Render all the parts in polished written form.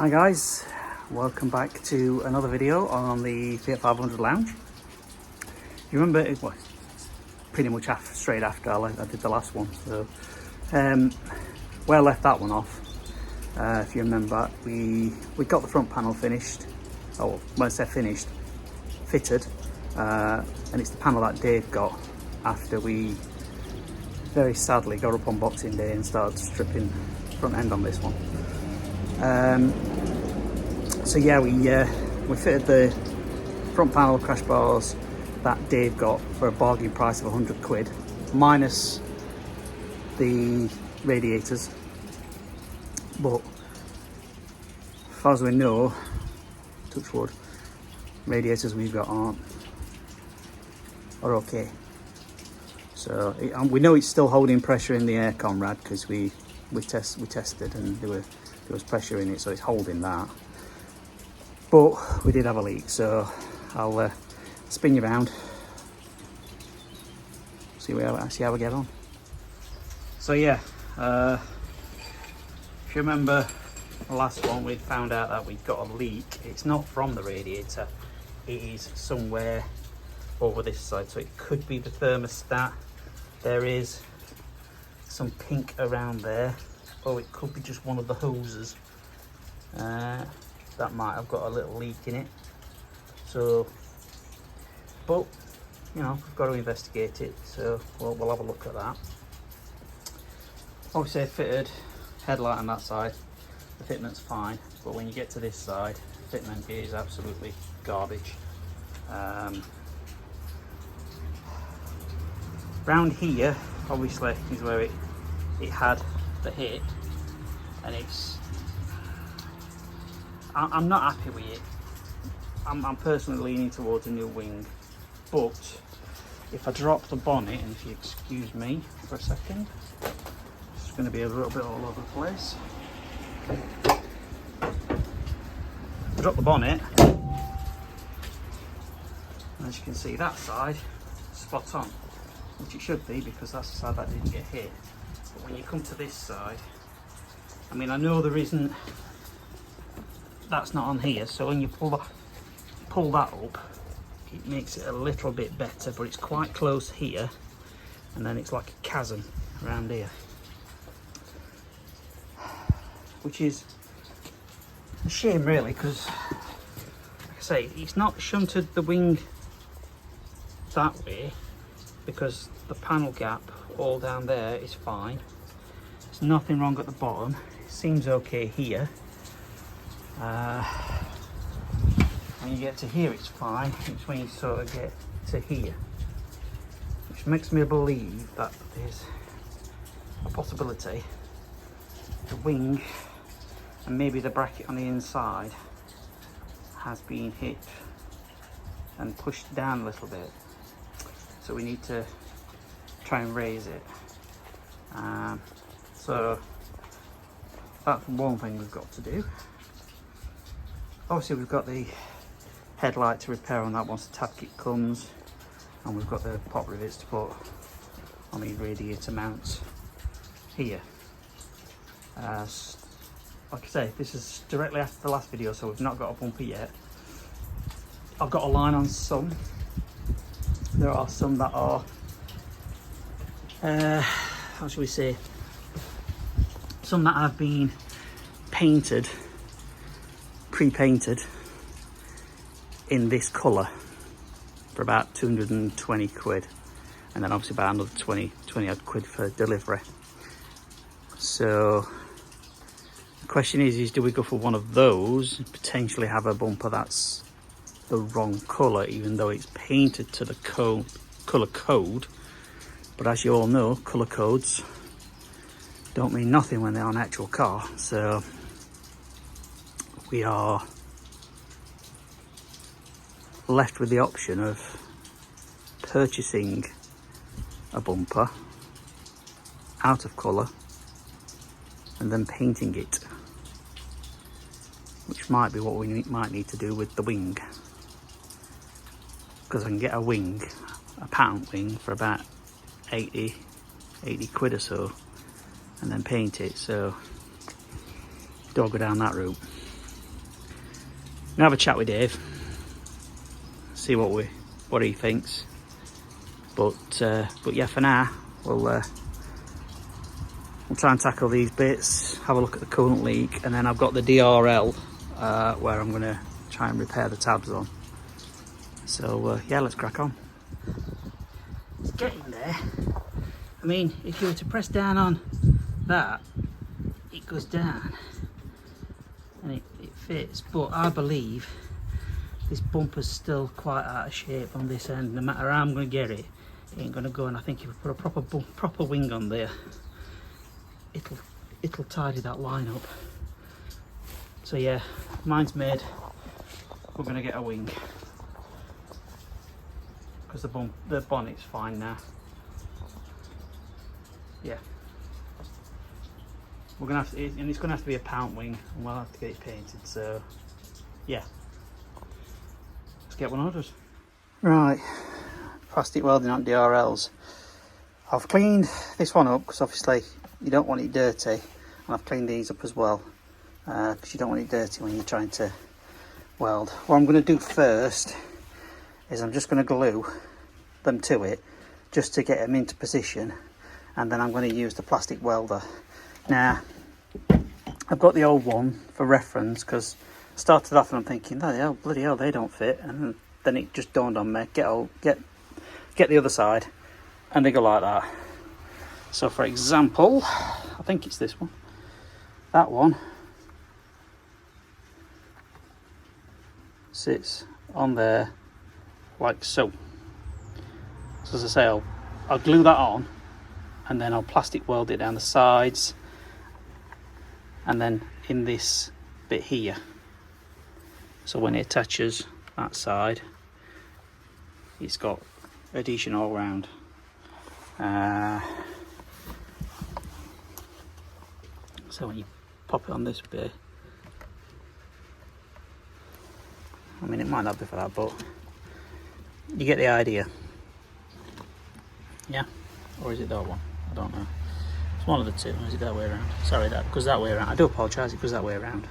Hi guys, welcome back to another video on the Fiat 500 Lounge. You remember it was pretty much straight after I did the last one, so where I left that one off, if you remember, we got the front panel finished, or when I say finished, fitted, and it's the panel that Dave got after we very sadly got up on Boxing Day and started stripping front end on this one. So yeah, we fitted the front panel crash bars that Dave got for a bargain price of 100 quid, minus the radiators. But as far as we know, touch wood, radiators we've got are okay. So we know it's still holding pressure in the aircon rad because we tested and there was pressure in it, so it's holding that. But we did have a leak, so I'll spin you around, see how we get on. So yeah, if you remember the last one, we found out that we'd got a leak. It's not from the radiator, it is somewhere over this side, so it could be the thermostat. There is some pink around there, or it could be just one of the hoses that might have got a little leak in it. So, but you know, we've got to investigate it, so we'll have a look at that. Obviously I fitted headlight on that side, the fitment's fine, but when you get to this side, fitment is absolutely garbage. Round here obviously is where it had the hit, and I'm not happy with it. I'm personally leaning towards a new wing, but if I drop the bonnet, and if you excuse me for a second, it's going to be a little bit all over the place. Drop the bonnet, as you can see, that side spot on, which it should be because that's the side that didn't get hit. But when you come to this side, I mean, I know there isn't, that's not on here, so when you pull that up, it makes it a little bit better, but it's quite close here, and then it's like a chasm around here, which is a shame really, because like I say, it's not shunted the wing that way, because the panel gap all down there is fine. There's nothing wrong at the bottom, it seems okay here. When you get to here it's fine, it's when you sort of get to here, which makes me believe that there's a possibility the wing and maybe the bracket on the inside has been hit and pushed down a little bit, so we need to try and raise it. So that's one thing we've got to do. Obviously we've got the headlight to repair on that once the tab kit comes, and we've got the pot rivets to put on the radiator mounts here. Like I say, this is directly after the last video, so we've not got a bumper yet. I've got a line on some. There are some that are, how shall we say, some that have been painted, pre-painted in this colour for about 220 quid, and then obviously about another 20 odd quid for delivery. So the question is do we go for one of those and potentially have a bumper that's the wrong colour, even though it's painted to the colour code? But as you all know, colour codes don't mean nothing when they're on an actual car, so we are left with the option of purchasing a bumper out of colour and then painting it, which might be what we might need to do with the wing, because I can get a wing, a patent wing, for about 80 quid or so, and then paint it. So don't go down that route. gonna have a chat with Dave, see what he thinks. But yeah, for now we'll try and tackle these bits, have a look at the coolant leak, and then I've got the DRL where I'm gonna try and repair the tabs on. So yeah, let's crack on. It's getting there. I mean, if you were to press down on that, it goes down and it fits, but I believe this bumper's still quite out of shape on this end. No matter how I'm going to get it, it ain't going to go, and I think if we put a proper wing on there, it'll tidy that line up. So yeah, mine's made. We're going to get a wing because the bonnet's fine now. Yeah, we're gonna have to, and it's gonna have to be a pound wing, and we'll have to get it painted. So yeah, let's get one ordered. Right, plastic welding on DRLs. I've cleaned this one up because obviously you don't want it dirty, and I've cleaned these up as well because you don't want it dirty when you're trying to weld. What I'm going to do first is I'm just going to glue them to it just to get them into position, and then I'm going to use the plastic welder. Now, I've got the old one for reference because I started off and I'm thinking, oh, bloody hell, they don't fit, and then it just dawned on me, get the other side, and they go like that. So for example, I think it's this one, that one sits on there like so. So as I say, I'll glue that on, and then I'll plastic weld it down the sides, and then in this bit here, so when it attaches that side, it's got adhesion all round. So when you pop it on this bit, I mean, it might not be for that, but you get the idea. Yeah, or is it that one? I don't know. It's one of the two. Or is it that way around? Sorry, that goes that way around. I do apologise, it goes that way around.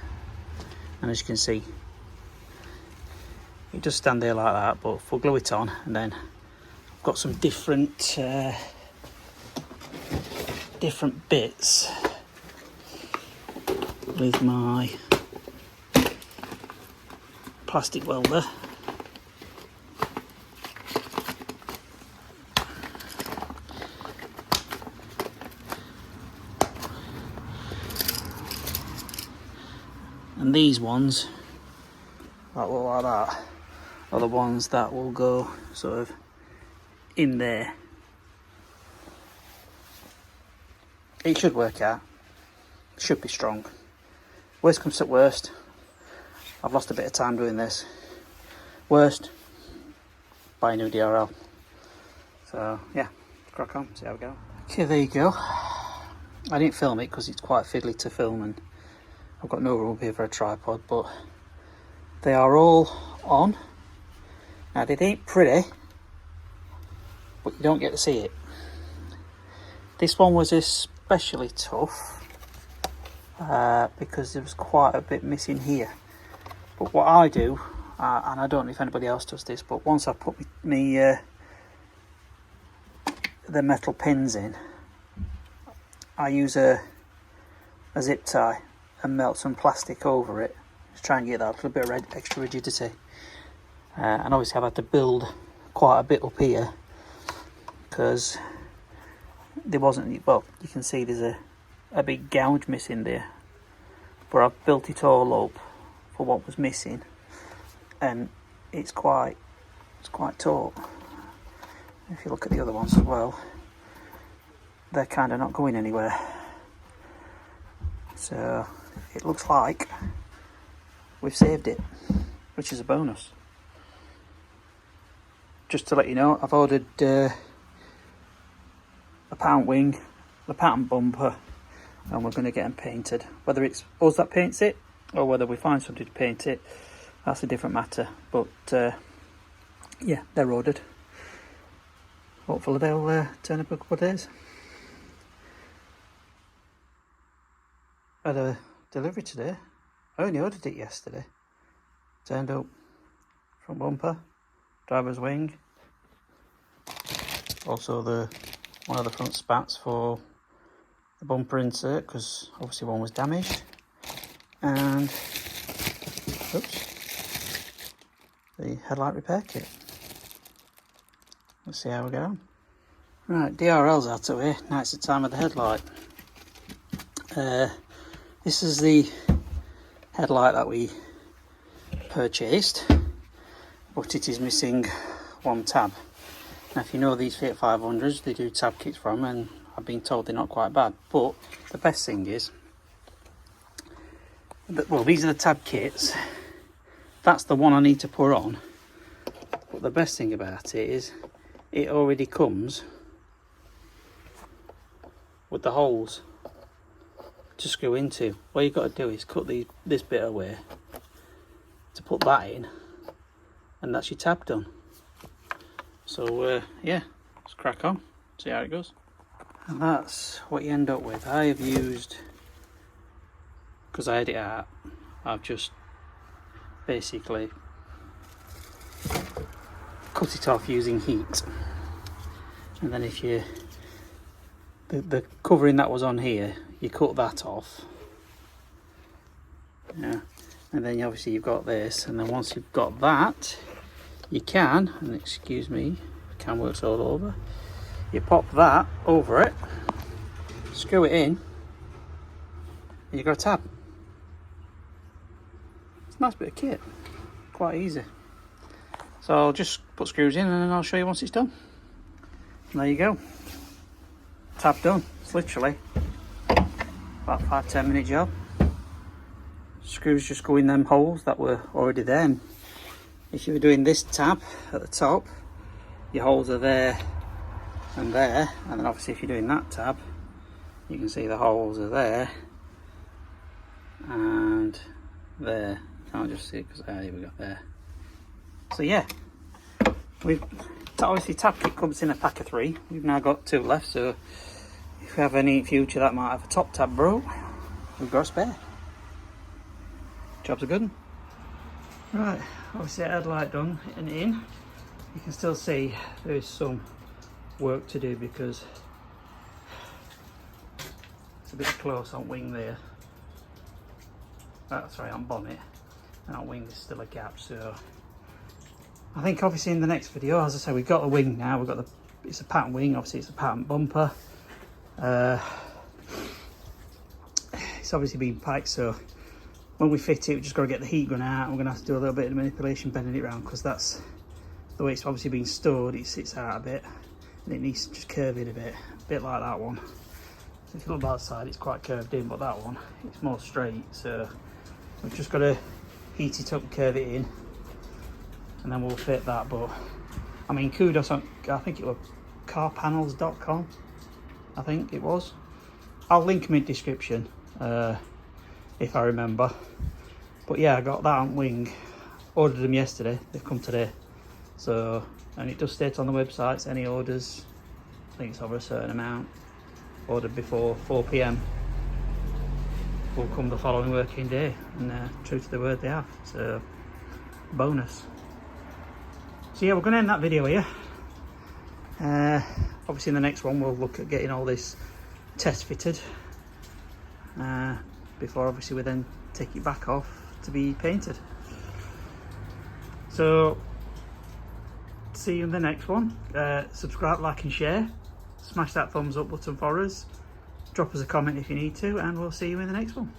And as you can see, it does stand there like that, but we'll glue it on, and then I've got some different bits with my plastic welder. And these ones that look like that are the ones that will go sort of in there. It should work out. It should be strong. Worst comes to worst, I've lost a bit of time doing this. Worst, buy a new DRL. So yeah, crack on, see how we go. Okay, there you go. I didn't film it because it's quite fiddly to film, and I've got no room here for a tripod, but they are all on. Now they ain't pretty, but you don't get to see it. This one was especially tough because there was quite a bit missing here. But what I do, and I don't know if anybody else does this, but once I put the metal pins in, I use a zip tie and melt some plastic over it to try and get that little bit of extra rigidity. And obviously I've had to build quite a bit up here because there wasn't, well, you can see there's a big gouge missing there, but I've built it all up for what was missing, and it's quite taut. If you look at the other ones as well, they're kind of not going anywhere. So it looks like we've saved it, which is a bonus. Just to let you know, I've ordered a pound wing, the pattern bumper, and we're going to get them painted. Whether it's us that paints it or whether we find somebody to paint it, that's a different matter. But yeah, they're ordered. Hopefully they'll turn up in a couple of days. I had a delivery today. I only ordered it yesterday. turned up, front bumper, driver's wing, also one of the front spats for the bumper insert, because obviously one was damaged, and oops, the headlight repair kit. Let's see how we get on. Right, DRL's out of here. Now it's the time of the headlight. This is the headlight that we purchased, but it is missing one tab. Now if you know these Fiat 500s, they do tab kits from, and I've been told they're not quite bad. But the best thing is, well, these are the tab kits. That's the one I need to put on. But the best thing about it is, it already comes with the holes to screw into. All you've got to do is cut this bit away to put that in, and that's your tab done. So yeah, let's crack on, see how it goes. And that's what you end up with. I have used, because I had it out, I've just basically cut it off using heat. And then if you, the covering that was on here, you cut that off. Yeah. And then obviously you've got this, and then once you've got that, you can, and excuse me, can works all over, you pop that over it, screw it in, and you've got a tab. It's a nice bit of kit, quite easy. So I'll just put screws in and then I'll show you once it's done. And there you go, tab done. It's literally about 5-10 minute job. Screws just go in them holes that were already there. And if you were doing this tab at the top, your holes are there and there, and then obviously if you're doing that tab, you can see the holes are there and there. Can't just see it because there we go, there. So yeah, we've obviously tab kit comes in a pack of 3. We've now got 2 left, so if we have any future that might have a top tab broke, we've got a spare. Job's a good one. Right, obviously headlight done and in. You can still see there is some work to do because it's a bit close on wing there. Sorry, on bonnet, and on wing there's still a gap. So I think obviously in the next video, as I say, we've got the wing now. We've got it's a pattern wing. Obviously it's a pattern bumper. It's obviously been piked, so when we fit it, we've just got to get the heat gun out. We're going to have to do a little bit of manipulation, bending it around, because that's the way it's obviously been stored. It sits out a bit and it needs to just curve it a bit like that one. So if you look outside, it's quite curved in, but that one, it's more straight. So we've just got to heat it up, curve it in, and then we'll fit that. But I mean, kudos on, I think it was carpanels.com, I think it was. I'll link them in the description if I remember. But yeah, I got that on wing, ordered them yesterday, they've come today. So, and it does state on the websites, any orders, I think it's over a certain amount, ordered before 4 PM will come the following working day, and true to the word they have. So bonus. So yeah, we're going to end that video here. Obviously in the next one we'll look at getting all this test fitted before obviously we then take it back off to be painted. So see you in the next one. Subscribe, like and share. Smash that thumbs up button for us. Drop us a comment if you need to, and we'll see you in the next one.